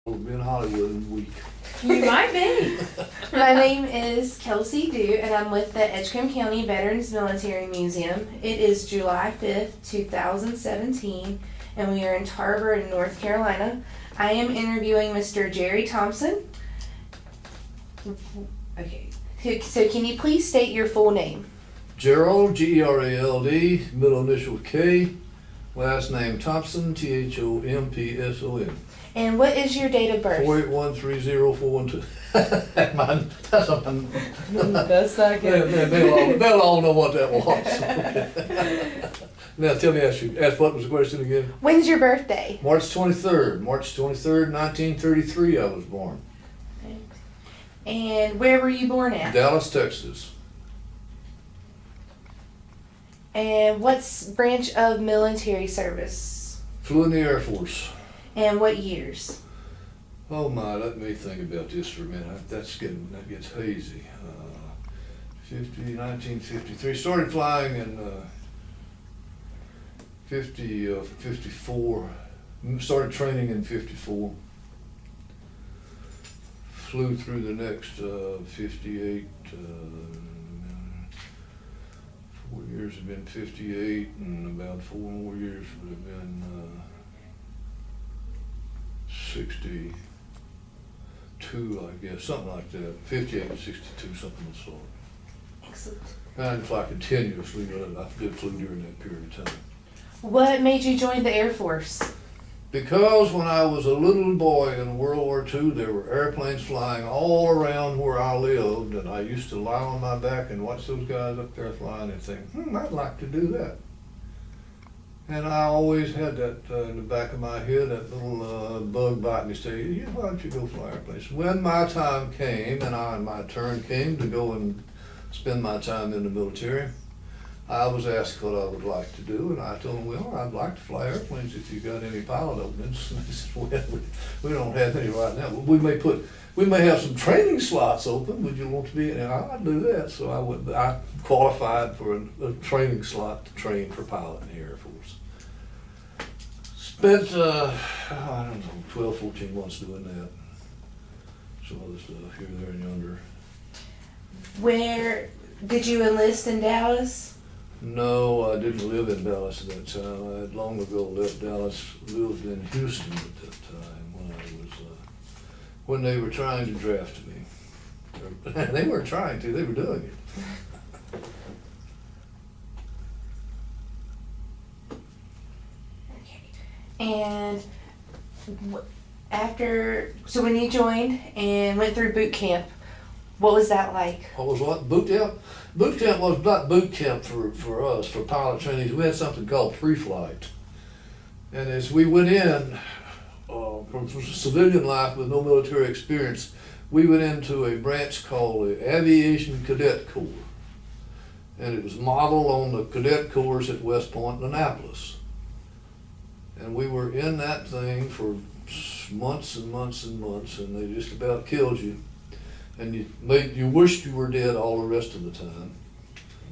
We'll be in Hollywood in a week. You might be. My name is Kelsey Dew, and I'm with the Edgecombe County Veterans Military Museum. It is July 5th, 2017, and we are in Tarboro, North Carolina. I am interviewing Mr. Jerry Thompson. Okay, so can you please state your full name? Gerald, Gerald, middle initial K, last name Thompson, Thompson. And what is your date of birth? 481304112. That's mine. That's mine. That's not They'll all know what that was. Now tell me, ask what was the question again? When's your birthday? March 23rd, 1933 I was born. And where were you born at? Dallas, Texas. And what branch of military service? Flew in the Air Force. And what years? Oh my, let me think about this for a minute. That gets hazy. 1953. Started flying in 54. Started training in 54. Flew through the next 58. 4 years have been 58, and about 4 more years would have been 62, I guess, something like that. 58 and 62, something of the sort. Excellent. I didn't fly continuously, but I did flew during that period of time. What made you join the Air Force? Because when I was a little boy in World War II, there were airplanes flying all around where I lived, and I used to lie on my back and watch those guys up there flying and think, I'd like to do that. And I always had that in the back of my head, that little bug biting me saying, why don't you go fly airplanes? When my time came and my turn came to go and spend my time in the military, I was asked what I would like to do, and I told them, well, I'd like to fly airplanes if you got any pilot openings. And they said, well, we don't have any right now. But we may have some training slots open. Would you want to be? And I'd do that. So I qualified for a training slot to train for pilot in the Air Force. Spent, 12, 14 months doing that. Some other stuff here, there, and yonder. Where did you enlist in Dallas? No, I didn't live in Dallas at that time. I had long ago left Dallas, lived in Houston at that time when they were trying to draft me. They weren't trying to, they were doing it. Okay. And so when you joined and went through boot camp, what was that like? What was what? Boot camp? Boot camp was not boot camp for us, for pilot trainees. We had something called pre-flight. And as we went in, from civilian life with no military experience, we went into a branch called the Aviation Cadet Corps. And it was modeled on the cadet corps at West Point and Annapolis. And we were in that thing for months and months and months, and they just about killed you. And you wished you were dead all the rest of the time,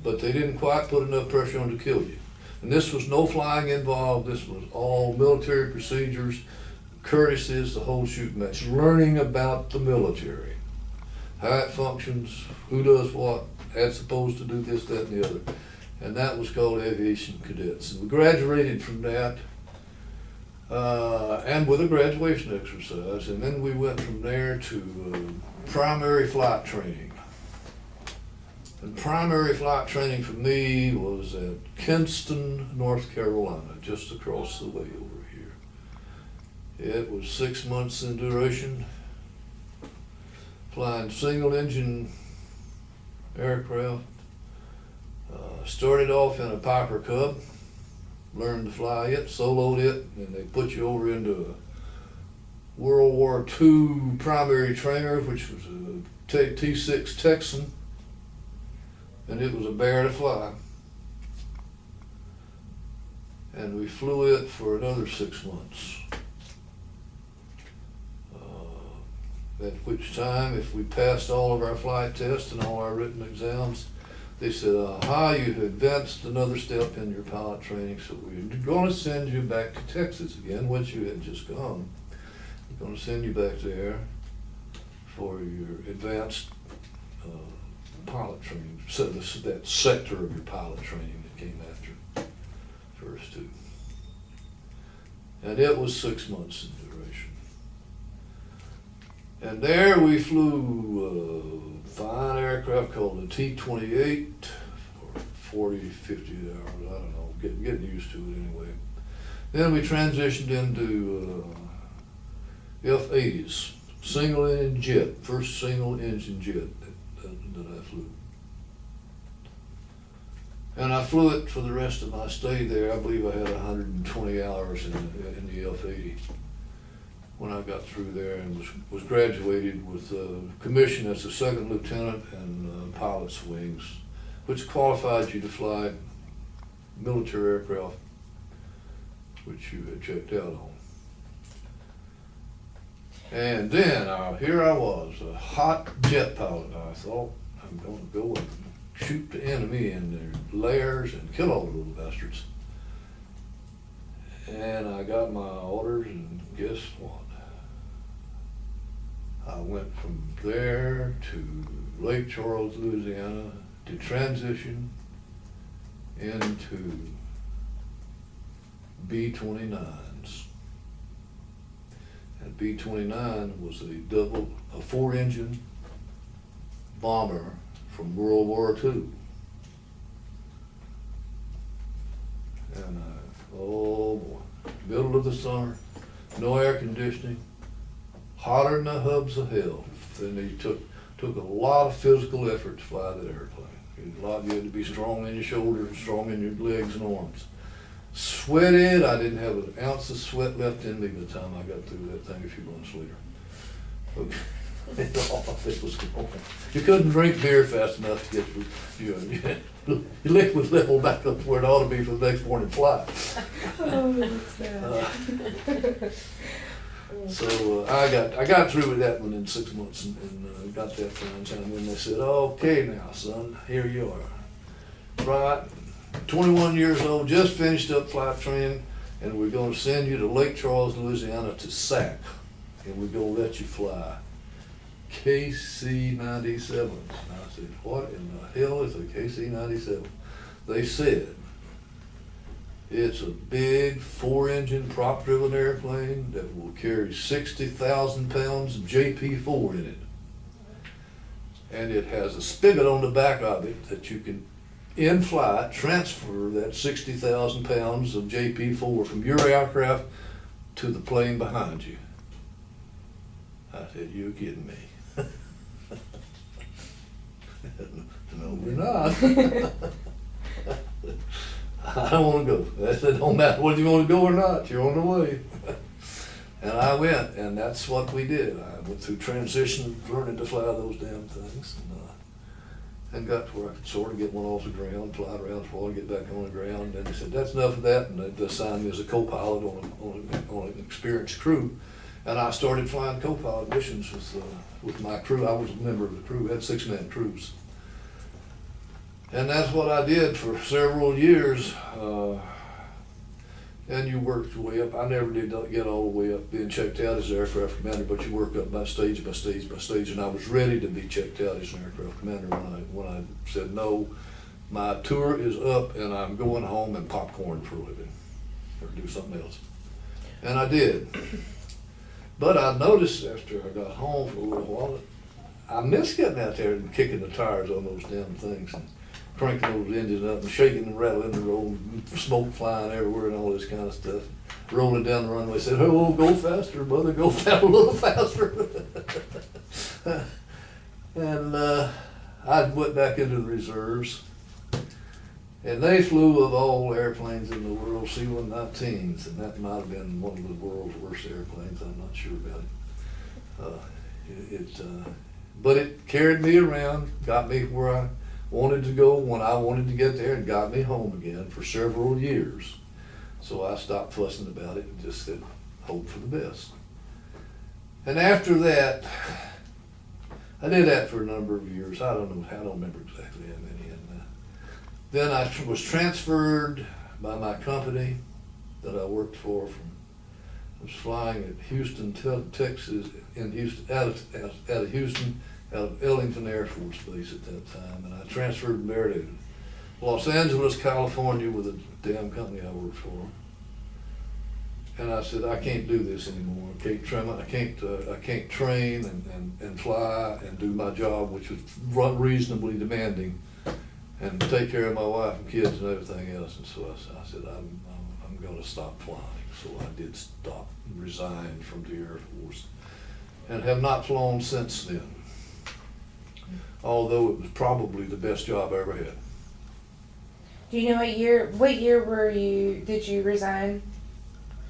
but they didn't quite put enough pressure on to kill you. And this was no flying involved. This was all military procedures, courtesies, the whole shoot match, learning about the military, how it functions, who does what, as supposed to do this, that, and the other. And that was called Aviation Cadets. And we graduated from that, and with a graduation exercise, and then we went from there to primary flight training. And primary flight training for me was at Kinston, North Carolina, just across the way over here. It was 6 months in duration, flying single engine aircraft. Started off in a Piper Cub, learned to fly it, soloed it, and they put you over into a World War II primary trainer, which was a T6 Texan, and it was a bear to fly. And we flew it for another 6 months. At which time, if we passed all of our flight tests and all our written exams, they said, aha, you've advanced another step in your pilot training, so we're going to send you back to Texas again, which you had just gone. gonna send you back there for your advanced pilot training, so that sector of your pilot training that came after first two. And it was 6 months in duration. And there we flew a fine aircraft called the T-28 for 40, 50 hours, I don't know, getting used to it anyway. Then we transitioned into F-80s, single engine jet, first single engine jet that I flew. And I flew it for the rest of my stay there. I believe I had 120 hours in the F-80 when I got through there, and was graduated with commission as a second lieutenant and pilot's wings, which qualified you to fly military aircraft, which you had checked out on. And then here I was, a hot jet pilot. I thought, I'm going to go and shoot the enemy in their lairs and kill all the little bastards. And I got my orders, and guess what? I went from there to Lake Charles, Louisiana, to transition into B-29s. And B-29 was a 4-engine bomber from World War II. And oh boy, middle of the summer, no air conditioning, hotter than the hubs of hell. And it took a lot of physical effort to fly that airplane. You had to be strong in your shoulders, strong in your legs and arms. Sweated, I didn't have an ounce of sweat left in me by the time I got through that thing a few months later. Okay. It was going. You couldn't drink beer fast enough to get your liquid level back up to where it ought to be for the next morning flight. Oh, that's bad. So I got through with that one in 6 months and got that flying. And then they said, okay now son, here you are. Right, 21 years old, just finished up flight training, and we're gonna send you to Lake Charles, Louisiana to SAC, and we're gonna let you fly KC-97s. And I said, what in the hell is a KC-97? They said, it's a big 4-engine prop-driven airplane that will carry 60,000 pounds of JP4 in it. And it has a spigot on the back of it that you can, in flight, transfer that 60,000 pounds of JP4 from your aircraft to the plane behind you. I said, you're kidding me. No, we're not. I don't want to go. I said, don't matter whether you want to go or not, you're on the way. And I went, and that's what we did. I went through transition, learning to fly those damn things, and got to where I could sort of get one off the ground, fly it around for a while, get back on the ground. And they said, that's enough of that, and they assigned me as a co-pilot on an experienced crew. And I started flying co-pilot missions with my crew. I was a member of the crew, we had 6-man crews. And that's what I did for several years. And you worked your way up. I never did get all the way up being checked out as an aircraft commander, but you work up by stage by stage by stage. And I was ready to be checked out as an aircraft commander when I said, no, my tour is up and I'm going home and popcorn for a living, or do something else. And I did. But I noticed after I got home for a little while that I missed getting out there and kicking the tires on those damn things and cranking those engines up and shaking and rattling and rolling, smoke flying everywhere and all this kind of stuff. Rolling down the runway, said, oh, go faster, mother, go a little faster. And I went back into the reserves. And they flew of all airplanes in the world, C-119s, and that might have been one of the world's worst airplanes. I'm not sure about it. But it carried me around, got me where I wanted to go when I wanted to get there, and got me home again for several years. So I stopped fussing about it and just said, hope for the best. And after that, I did that for a number of years. I don't remember exactly how many. Then I was transferred by my company that I worked for from was flying at Houston, Texas, in Houston, out of Houston, out of Ellington Air Force Base at that time, and I transferred there to Los Angeles, California, with a damn company I worked for. And I said, I can't do this anymore. I can't train and fly and do my job, which was reasonably demanding, and take care of my wife and kids and everything else. And so I said, I'm going to stop flying. So I did stop and resigned from the Air Force, and have not flown since then. Although it was probably the best job I ever had. Do you know what year did you resign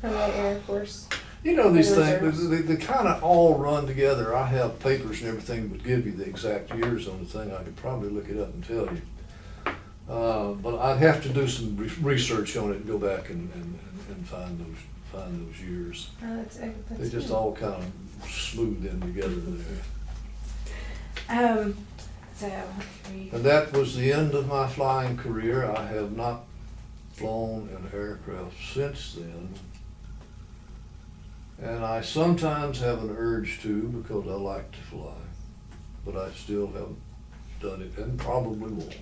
from the Air Force? You know, these The things, reserves. they kind of all run together. I have papers and everything that would give you the exact years on the thing. I could probably look it up and tell you. But I'd have to do some research on it and go back and find those years. Oh, that's They just good. all kind of smoothed in together there. And that was the end of my flying career. I have not flown an aircraft since then. And I sometimes have an urge to, because I like to fly, but I still haven't done it and probably won't.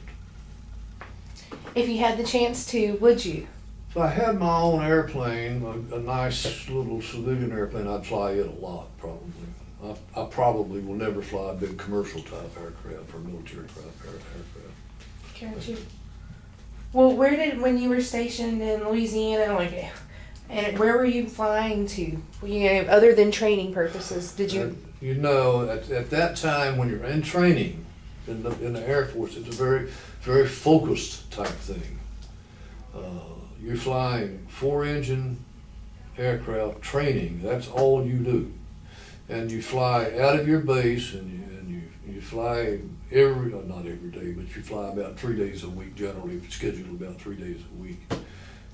If you had the chance to, would you? If I had my own airplane, a nice little civilian airplane, I'd fly it a lot, probably. I probably will never fly a big commercial type aircraft or military aircraft. Can't you? Well, when you were stationed in Louisiana, and where were you flying to? Other than training purposes, did you? You know, at that time when you're in training in the Air Force, it's a very, very focused type thing. You're flying 4-engine aircraft training. That's all you do. And you fly out of your base, and you fly not every day, but you fly about 3 days a week generally, if it's scheduled about 3 days a week.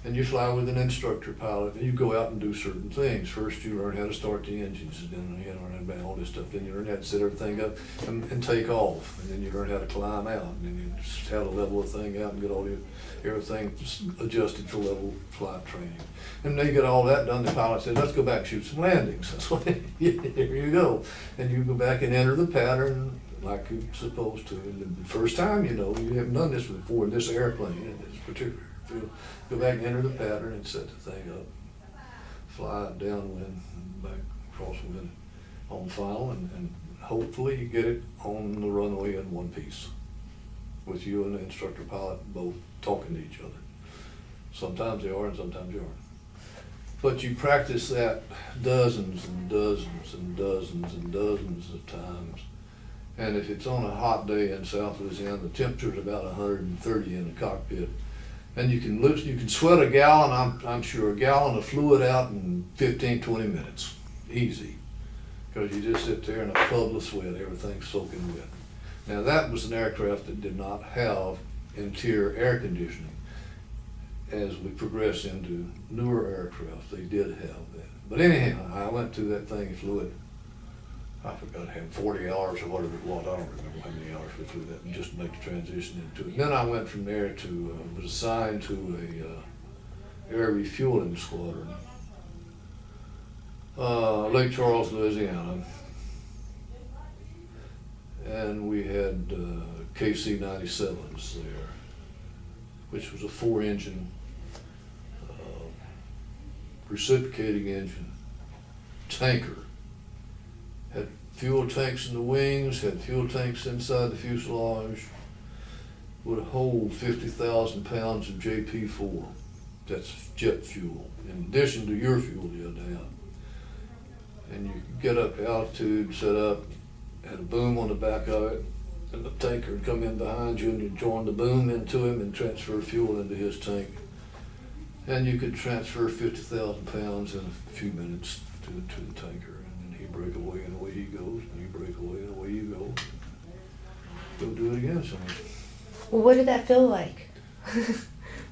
And you fly with an instructor pilot, and you go out and do certain things. First, you learn how to start the engines, and then you learn about all this stuff. Then you learn how to set everything up and take off, and then you learn how to climb out, and then you just how to level the thing out and get everything adjusted for level flight training. And then you get all that done, the pilot said, let's go back and shoot some landings. That's what, here you go. And you go back and enter the pattern like you're supposed to. And the first time, you haven't done this before in this airplane, in this particular field. Go back and enter the pattern and set the thing up. Fly it downwind, back crosswind on final, and hopefully you get it on the runway in one piece, with you and the instructor pilot both talking to each other. Sometimes they are and sometimes they aren't. But you practice that dozens and dozens and dozens and dozens of times. And if it's on a hot day in South Louisiana, the temperature's about 130 in the cockpit. And you can sweat a gallon, I'm sure, a gallon of fluid out in 15, 20 minutes. Easy. Because you just sit there in a puddle of sweat, everything's soaking wet. Now that was an aircraft that did not have interior air conditioning. As we progress into newer aircraft, they did have that. But anyhow, I went through that thing, flew it, I forgot, had 40 hours or whatever it was, I don't remember how many hours we flew that, and just to make the transition into it. Then I went from there to, was assigned to a air refueling squadron, Lake Charles, Louisiana. And we had KC-97s there, which was a 4-engine reciprocating engine tanker. Had fuel tanks in the wings, had fuel tanks inside the fuselage, would hold 50,000 pounds of JP4. That's jet fuel, in addition to your fuel you had to have. And you could get up altitude, set up, had a boom on the back of it, and the tanker would come in behind you, and you'd join the boom into him and transfer fuel into his tank. And you could transfer 50,000 pounds in a few minutes to the tanker, and then he'd break away and away he goes, and you break away and away you go. Go do it again somewhere. Well, what did that feel like?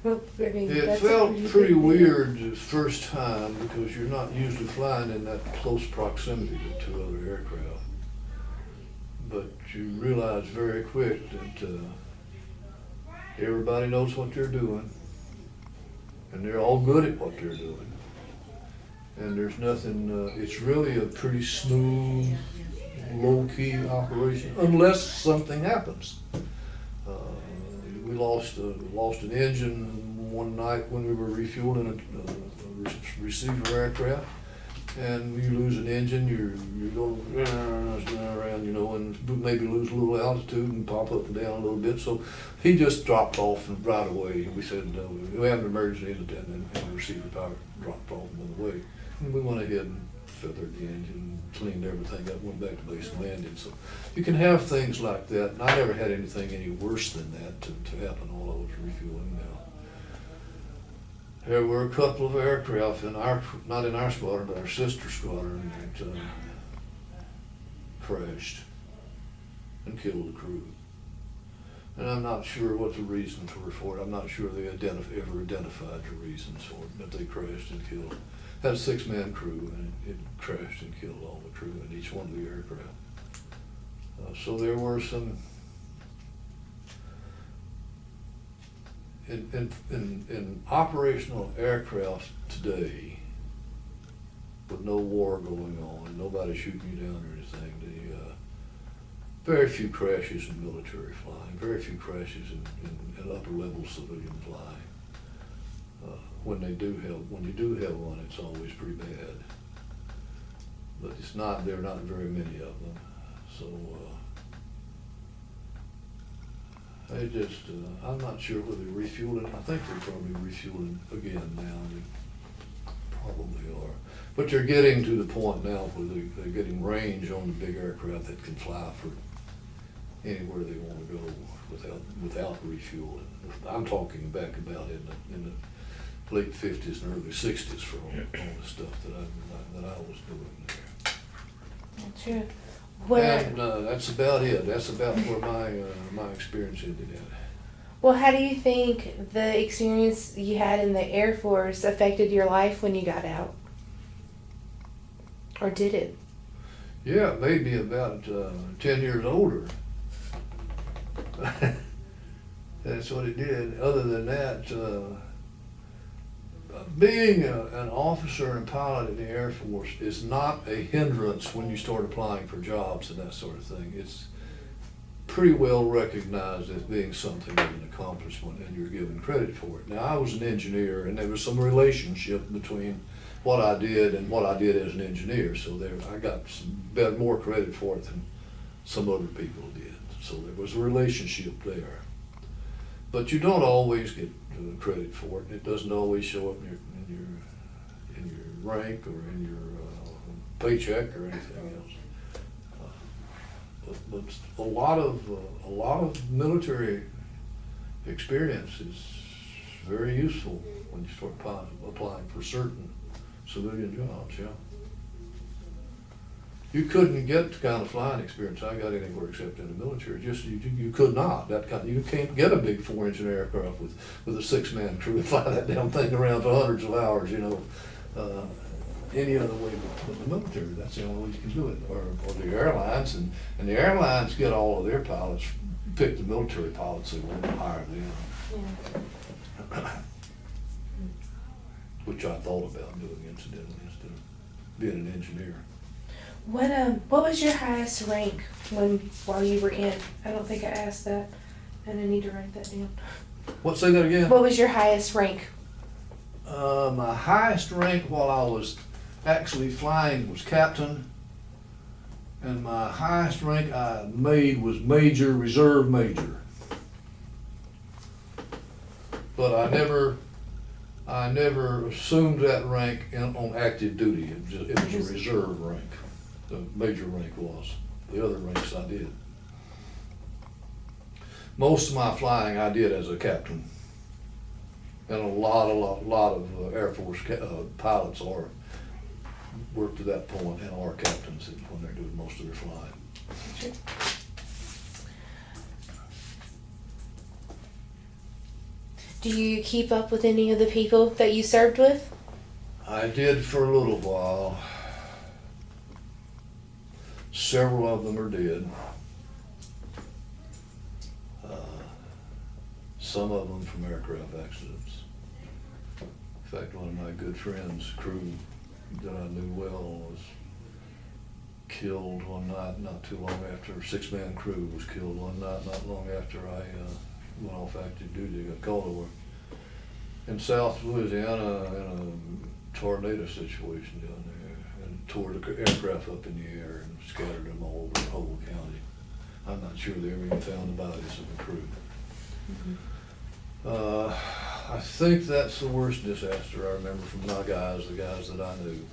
Well, I mean, It felt pretty weird the first time because you're not usually flying in that close proximity to two other aircraft. But you realize very quick that everybody knows what they're doing, and they're all good at what they're doing. And there's nothing, it's really a pretty smooth, low-key operation, unless something happens. We lost an engine one night when we were refueling a receiver aircraft. And when you lose an engine, you're going around, you know, and maybe lose a little altitude and pop up and down a little bit. So he just dropped off right away. We said, we had an emergency, and the receiver power dropped off and went away. And we went ahead and feathered the engine, cleaned everything up, went back to base and landed. So you can have things like that. And I never had anything any worse than that to happen while I was refueling now. There were a couple of aircraft not in our squadron, but our sister squadron that crashed and killed the crew. And I'm not sure what the reasons were for it. I'm not sure they ever identified the reasons for it, but they crashed and killed. Had a 6-man crew, and it crashed and killed all the crew in each one of the aircraft. So there were some in operational aircraft today, with no war going on and nobody shooting you down or anything, very few crashes in military flying, very few crashes in upper level civilian flying. When you do have one, it's always pretty bad. But there are not very many of them. So I'm not sure whether they're refueling. I think they're probably refueling again now. They probably are. But they're getting to the point now where they're getting range on the big aircraft that can fly for anywhere they want to go without refueling. I'm talking back about in the late 50s and early 60s for all the stuff that I was doing there. True. And that's about it. That's about where my experience ended at. Well, how do you think the experience you had in the Air Force affected your life when you got out? Or did it? Yeah, maybe about 10 years older. That's what it did. Other than that, being an officer and pilot in the Air Force is not a hindrance when you start applying for jobs and that sort of thing. It's pretty well recognized as being something of an accomplishment, and you're given credit for it. Now, I was an engineer, and there was some relationship between what I did and what I did as an engineer, so I got more credit for it than some other people did. So there was a relationship there. But you don't always get credit for it. It doesn't always show up in your rank or in your paycheck or anything else. But a lot of military experience is very useful when you start applying for certain civilian jobs. Yeah. You couldn't get the kind of flying experience I got anywhere except in the military. Just you could not. You can't get a big 4-engine aircraft with a 6-man crew and fly that damn thing around for hundreds of hours. Any other way but the military. That's the only way you can do it. Or the airlines, and the airlines get all of their pilots. Pick the military pilots they want to hire them. Yeah. Which I thought about doing incidentally instead of being an engineer. What was your highest rank while you were in? I don't think I asked that, and I need to write that down. What? Say that again. What was your highest rank? My highest rank while I was actually flying was captain, and my highest rank I made was major, reserve major. But I never assumed that rank on active duty. It was a reserve rank. The major rank was. The other ranks I did. Most of my flying I did as a captain. And a lot of Air Force pilots work to that point and are captains when they're doing most of their flying. Sure. Do you keep up with any of the people that you served with? I did for a little while. Several of them are dead. Some of them from aircraft accidents. In fact, one of my good friends' crew that I knew well was killed one night not too long after, a 6-man crew was killed one night not long after I went off active duty. Got called over in South Louisiana in a tornado situation down there, and tore the aircraft up in the air and scattered them all over the whole county. I'm not sure they ever even found the bodies of the crew. I think that's the worst disaster I remember from my guys, the guys that I knew.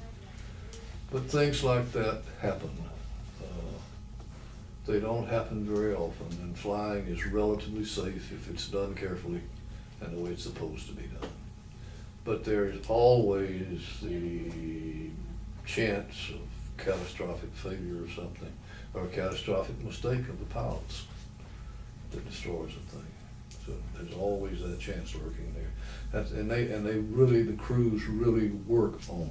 But things like that happen. They don't happen very often, and flying is relatively safe if it's done carefully and the way it's supposed to be done. But there is always the chance of catastrophic failure of something, or a catastrophic mistake of the pilots that destroys a thing. So there's always that chance lurking there. And they really, the crews really work on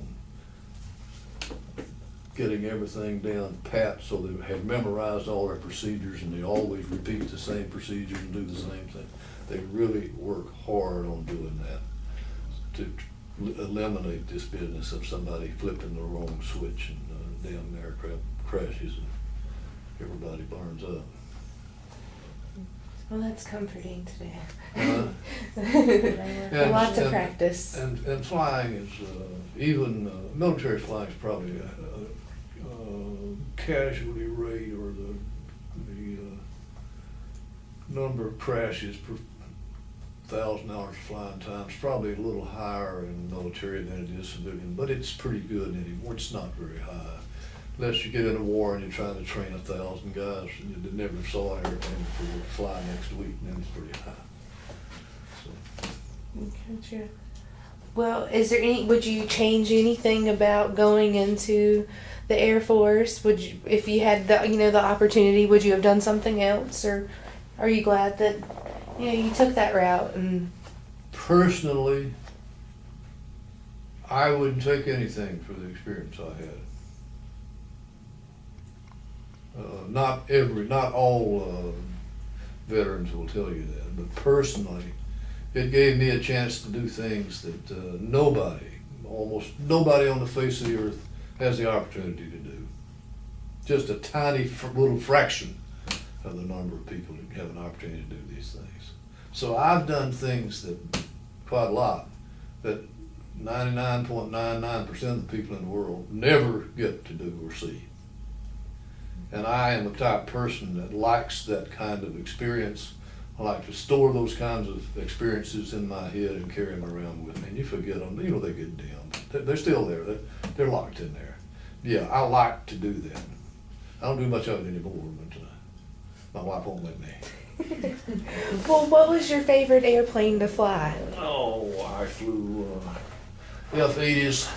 getting everything down pat, so they have memorized all their procedures, and they always repeat the same procedures and do the same thing. They really work hard on doing that to eliminate this business of somebody flipping the wrong switch and damn aircraft crashes and everybody burns up. Well, that's comforting today. And Lots of practice. And flying is, even military flying is probably a casualty rate, or the number of crashes per 1,000 hours of flying time is probably a little higher in the military than it is civilian, but it's pretty good anymore. It's not very high. Unless you get in a war and you're trying to train 1,000 guys and you never saw an airplane before, fly next week, and then it's pretty high. So. Gotcha. Well, would you change anything about going into the Air Force? Would you, if you had the opportunity, would you have done something else, or are you glad that, you took that route? And personally, I wouldn't take anything for the experience I had. Not all veterans will tell you that, but personally, it gave me a chance to do things that almost nobody on the face of the earth has the opportunity to do. Just a tiny little fraction of the number of people that have an opportunity to do these things. So I've done things that, quite a lot, that 99.99% of the people in the world never get to do or see. And I am the type of person that likes that kind of experience. I like to store those kinds of experiences in my head and carry them around with me. And you forget them, they get dim. They're still there, they're locked in there. Yeah, I like to do that. I don't do much of it anymore, but my wife won't let me. Well, what was your favorite airplane to fly? Oh, I flew F-80s.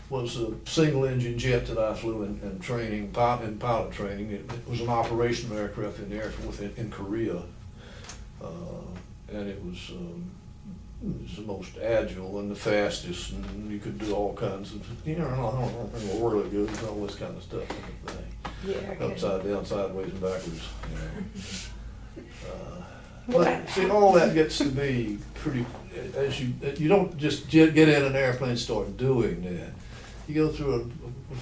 Was a single engine jet that I flew in training, in pilot training. It was an operational aircraft in the Air Force in Korea. And it was the most agile and the fastest, and you could do all kinds of, I don't think really good, and all this kind of stuff in the thing. Yeah. Upside down, sideways, and backwards. But see, all that gets to be pretty, as you don't just get in an airplane and start doing that. You go through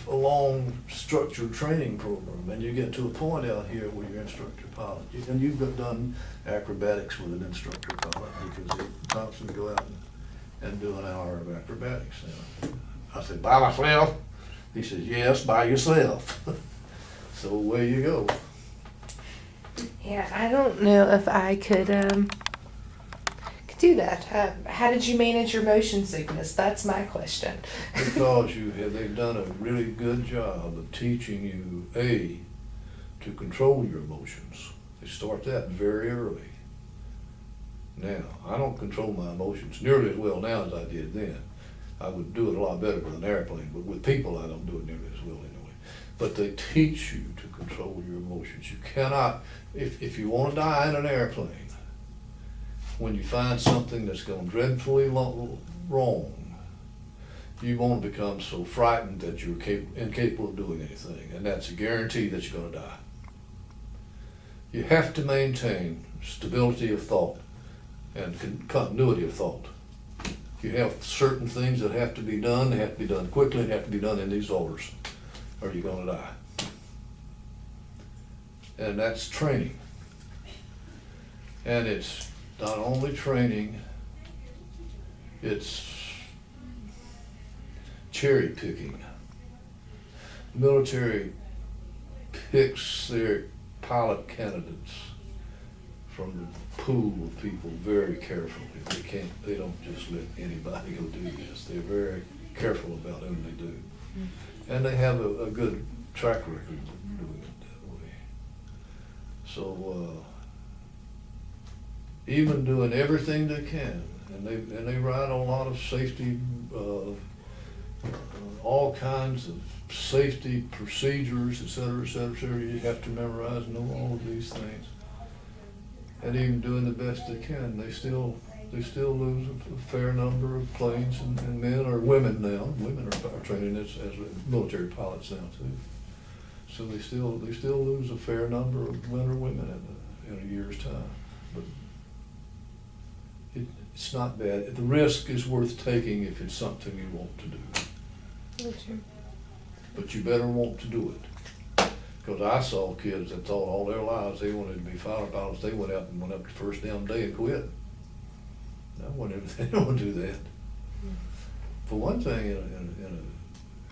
a long structured training program, and you get to a point out here where you're instructor pilot. And you've done acrobatics with an instructor pilot, because Thompson go out and do an hour of acrobatics. I said, by myself? He says, yes, by yourself. So away you go. Yeah, I don't know if I could do that. How did you manage your motion sickness? That's my question. Because they've done a really good job of teaching you, to control your emotions. They start that very early. Now, I don't control my emotions nearly as well now as I did then. I would do it a lot better with an airplane, but with people I don't do it nearly as well anyway. But they teach you to control your emotions. You cannot, if you want to die in an airplane, when you find something that's gone dreadfully wrong, you won't become so frightened that you're incapable of doing anything, and that's a guarantee that you're going to die. You have to maintain stability of thought and continuity of thought. You have certain things that have to be done, they have to be done quickly, and have to be done in these orders, or you're gonna die. And that's training. And it's not only training, it's cherry picking. The military picks their pilot candidates from the pool of people very carefully. They don't just let anybody go do this. They're very careful about whom they do. And they have a good track record of doing it that way. So, even doing everything they can, and they write a lot of safety, all kinds of safety procedures, et cetera, et cetera, et cetera. You have to memorize and know all of these things. And even doing the best they can, they still lose a fair number of planes and men or women now. Women are training as military pilots now too. So they still lose a fair number of men or women in a year's time. But it's not bad. The risk is worth taking if it's something you want to do. But you better want to do it. Because I saw kids that thought all their lives they wanted to be fighter pilots. They went out the first damn day and quit. They don't do that. For one thing, in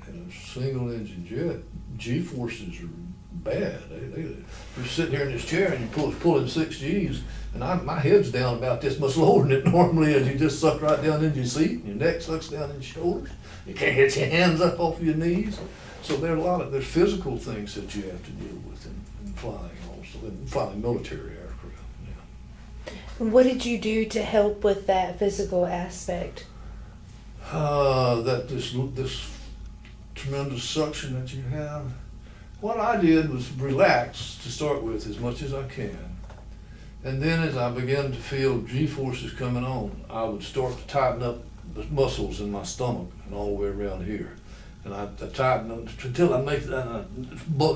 a single engine jet, G-forces are bad. You're sitting here in this chair and you're pulling 6 Gs, and my head's down about this much lower than it normally is. You just suck right down into your seat, and your neck sucks down in your shoulders. You can't get your hands up off your knees. So there's physical things that you have to deal with in flying also, in flying military aircraft. Yeah. What did you do to help with that physical aspect? That this tremendous suction that you have. What I did was relax to start with as much as I can. And then as I began to feel G-forces coming on, I would start to tighten up the muscles in my stomach and all the way around here. And I tighten them until I make that,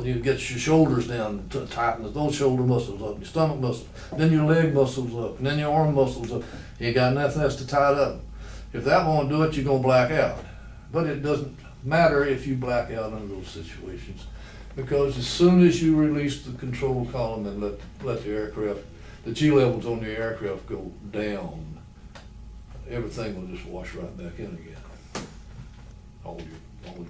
you get your shoulders down, to tighten those shoulder muscles up, your stomach muscles, then your leg muscles up, and then your arm muscles up. You got nothing else to tie it up. If that won't do it, you're gonna black out. But it doesn't matter if you black out under those situations, because as soon as you release the control column and let the aircraft, the G levels on the aircraft go down, everything will just wash right back in again. All your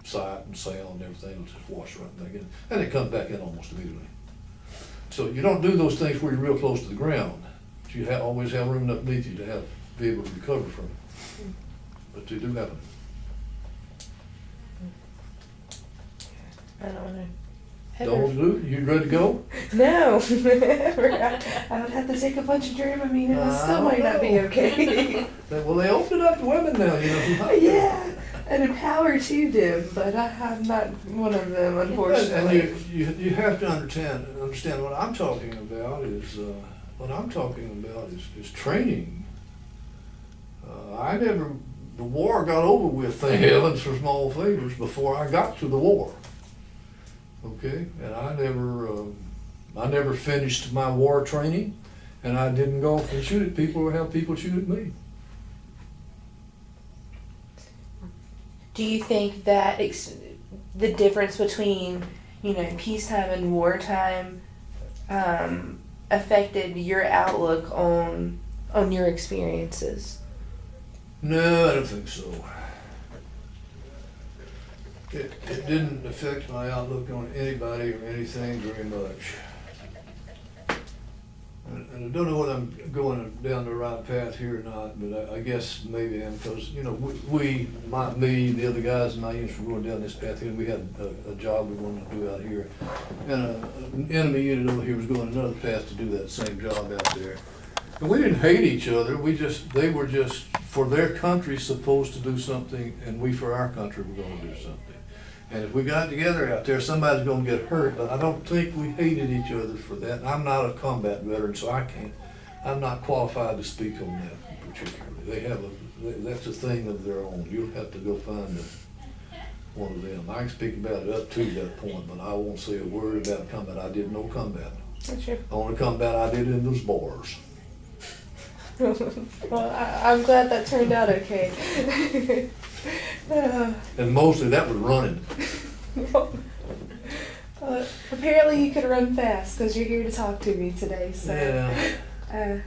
sight and sound and everything will just wash right back in. And it comes back in almost immediately. So you don't do those things where you're real close to the ground. You always have room underneath you to be able to recover from it. But they do happen. I don't know. Don't do? You ready to go? No. I would have to take a bunch of Dramamine and I still might not be okay. Well, they opened it up to women now, you know. Yeah. And empower to them, but I'm not one of them, unfortunately. And you have to understand what I'm talking about is is training. The war got over with, thank heavens for small favors, before I got to the war. Okay, and I never finished my war training, and I didn't go off and shoot at people or have people shoot at me. Do you think that the difference between, peacetime and wartime affected your outlook on your experiences? No, I don't think so. It didn't affect my outlook on anybody or anything very much. And I don't know whether I'm going down the right path here or not, but I guess maybe I am, because, me, the other guys in my unit were going down this path here, and we had a job we wanted to do out here. And an enemy unit over here was going another path to do that same job out there. And we didn't hate each other, they were just, for their country, supposed to do something, and we, for our country, were gonna do something. And if we got together out there, somebody's gonna get hurt, but I don't think we hated each other for that. And I'm not a combat veteran, so I'm not qualified to speak on that particularly. That's a thing of their own. You'll have to go find one of them. I can speak about it up to that point, but I won't say a word about combat. I did no combat. That's true. The only combat I did in those bars. Well, I'm glad that turned out okay. And mostly that was running. Apparently you could run fast because you're here to talk to me today. So, Yeah.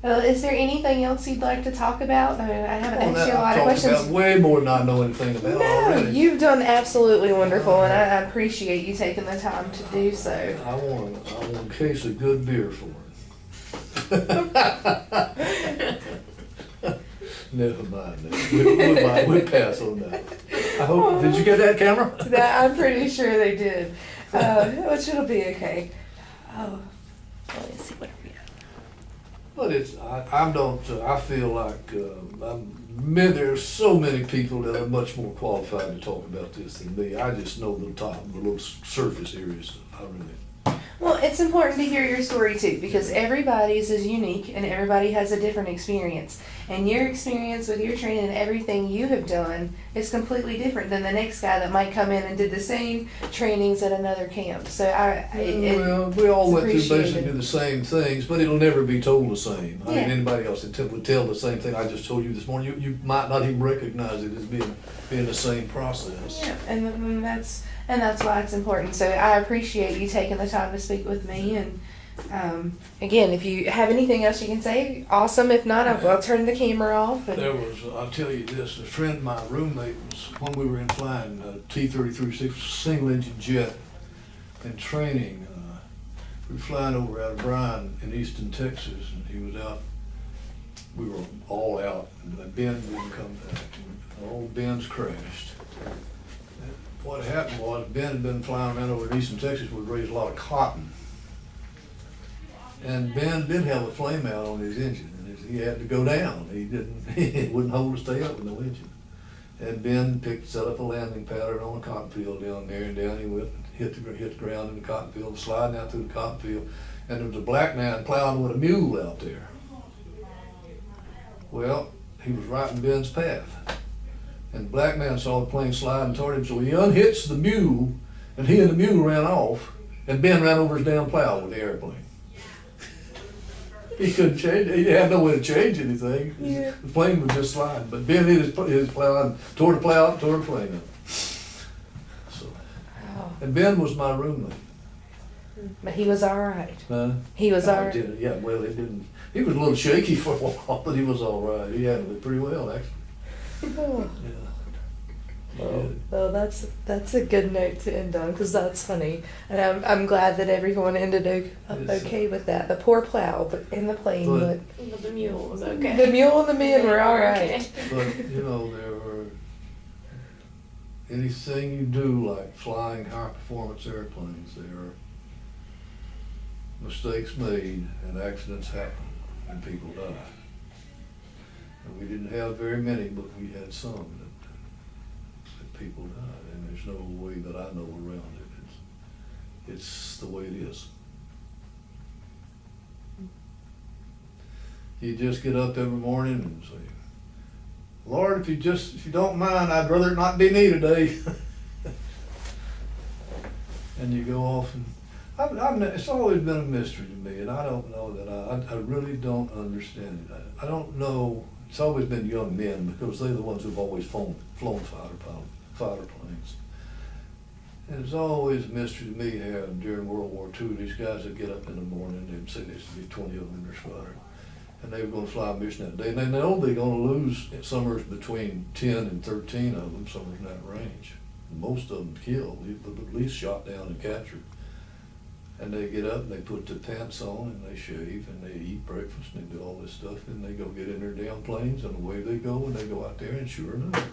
Is there anything else you'd like to talk about? I haven't asked you a lot I've of talked questions. about way more than I know anything about No, already. you've done absolutely wonderful, and I appreciate you taking the time to do so. I want a case of good beer for him. Never mind that. We'll pass on that. I hope. Did you get that camera? I'm pretty sure they did, which it'll be okay. Oh, let me see what we got. But I feel like there's so many people that are much more qualified to talk about this than me. I just know the little surface areas. I really. Well, it's important to hear your story too, because everybody's is unique and everybody has a different experience. And your experience with your training and everything you have done is completely different than the next guy that might come in and did the same trainings at another camp. So We all went through appreciated. basically the same things, but it'll never be told the same. I Yeah. mean, anybody else would tell the same thing I just told you this morning. You might not even recognize it as being the same process. Yeah, and that's why it's important. So I appreciate you taking the time to speak with me. And again, if you have anything else you can say, awesome. If not, I'll turn the camera off. And I'll tell you this, a friend of my roommate was, when we were in flying T-33 single engine jet in training, we were flying over out of Bryan in eastern Texas, and he was out, we were all out, and Ben didn't come back, and all Ben's crashed. What happened was Ben had been flying around over in eastern Texas, we raised a lot of cotton. And Ben did have a flame out on his engine, and he had to go down. He wouldn't hold to stay up with no engine. And Ben set up a landing pattern on a cotton field down there, and down he went, hit the ground in the cotton field, sliding out through the cotton field. And there was a black man plowing with a mule out there. Well, he was right in Ben's path. And the black man saw the plane sliding toward him, so he unhitched the mule, and he and the mule ran off, and Ben ran over his damn plow with the airplane. He couldn't change it. He had no way to change anything. Yeah. The plane was just sliding, but Ben hit his plow and tore the plow out and tore the plane up. So, and Ben was my roommate. but he was all right. He was all right. Yeah, well, he was a little shaky for a while, but he was all right. He handled it pretty well, actually. Oh. Yeah. Well, that's a good note to end on, because that's funny, and I'm glad that everyone ended okay with that. The poor plow, but in the plane, but The mule was okay. the mule and the men were all right. Okay. But, there were, anything you do, like flying high-performance airplanes, there are mistakes made and accidents happen and people die. And we didn't have very many, but we had some that people died, and there's no way that I know around it. It's the way it is. You just get up every morning and say, Lord, if you don't mind, I'd rather it not be me today. And you go off, and it's always been a mystery to me, and I don't know that I really don't understand it. I don't know. It's always been young men, because they're the ones who've always flown fighter planes. And it's always a mystery to me how during World War II, these guys would get up in the morning, they'd say there should be 20 of them in their squadron, and they were going to fly a mission that day, and they know they're going to lose somewhere between 10 and 13 of them, somewhere in that range. Most of them killed, but at least shot down and captured. And they get up and they put the pants on and they shave and they eat breakfast and they do all this stuff, and they go get in their damn planes, and away they go, and they go out there, and sure enough,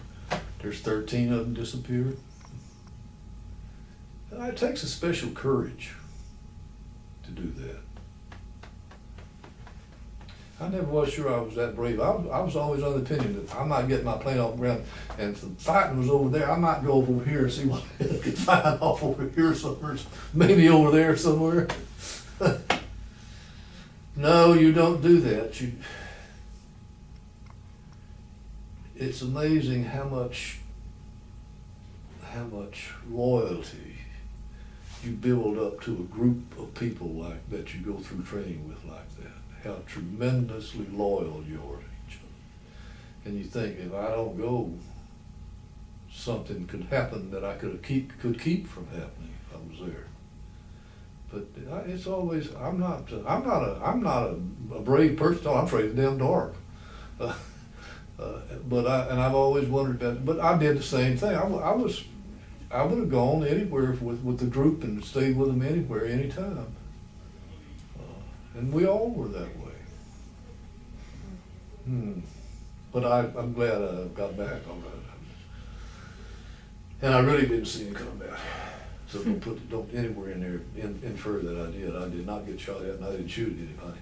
there's 13 of them disappeared. And it takes a special courage to do that. I never was sure I was that brave. I was always of the opinion that I might get my plane off the ground, and if the fighting was over there, I might go over here and see what I could find off over here somewhere, maybe over there somewhere. No, you don't do that. It's amazing how much loyalty you build up to a group of people like that you go through training with like that. how tremendously loyal you are to each other. And you think, if I don't go, something could happen that I could keep from happening if I was there. But it's always, I'm not a brave person. I'm afraid of the damn dark. But I've always wondered about. But I did the same thing. I would have gone anywhere with the group and stayed with them anywhere, anytime. And we all were that way. But I'm glad I got back all right. And I really didn't see him come back. So don't anywhere in there infer that I did. I did not get shot at, and I didn't shoot at anybody.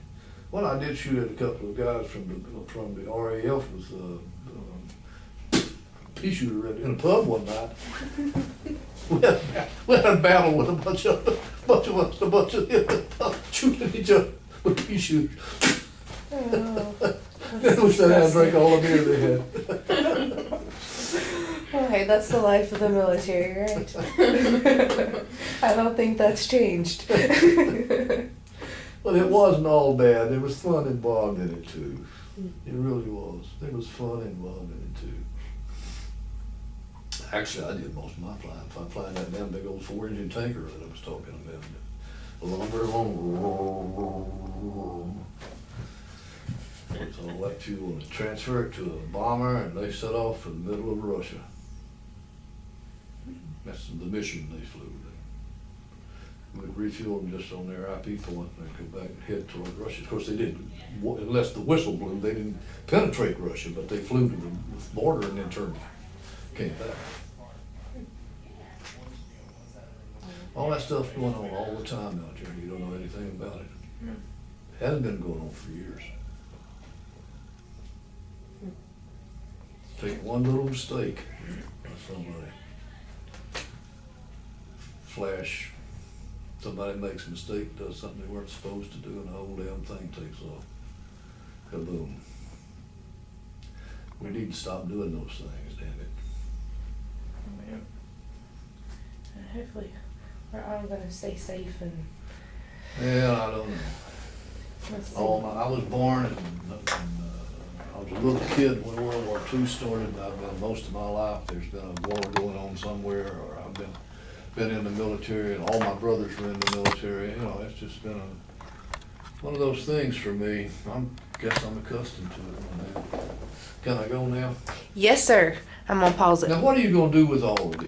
Well, I did shoot at a couple of guys from the RAF with pea shooter in a pub one night. We had a battle with a bunch of shooting each other with pea shooters. Oh, Then we said I drank all the beer they had. okay, that's the life of the military, right? I don't think that's changed. Well, it wasn't all bad. There was fun involved in it too. It really was. There was fun involved in it too. Actually, I did most of my flying. I'm flying that damn big old 4-engine tanker that I was talking about. It's all wet fuel and transfer it to a bomber, and they set off for the middle of Russia. That's the mission they flew. We'd refuel them just on their IP point and go back and head toward Russia. Of course, they didn't, unless the whistle blew, they didn't penetrate Russia, but they flew to the border and then came back. All that stuff's going on all the time out there. You don't know anything about it. It hasn't been going on for years. Take one little mistake by somebody. Flash. Somebody makes a mistake, does something they weren't supposed to do, and the whole damn thing takes off. Kaboom. We need to stop doing those things, damn it. And hopefully, we're all gonna stay safe and. Yeah, I don't know. Let's see. I was born and I was a little kid when World War II started. I've been most of my life. There's been a war going on somewhere, or I've been in the military, and all my brothers were in the military. You know, it's just been one of those things for me. Guess I'm accustomed to it now. Can I go now? Yes, sir. I'm gonna pause it. Now, what are you gonna do with all of this?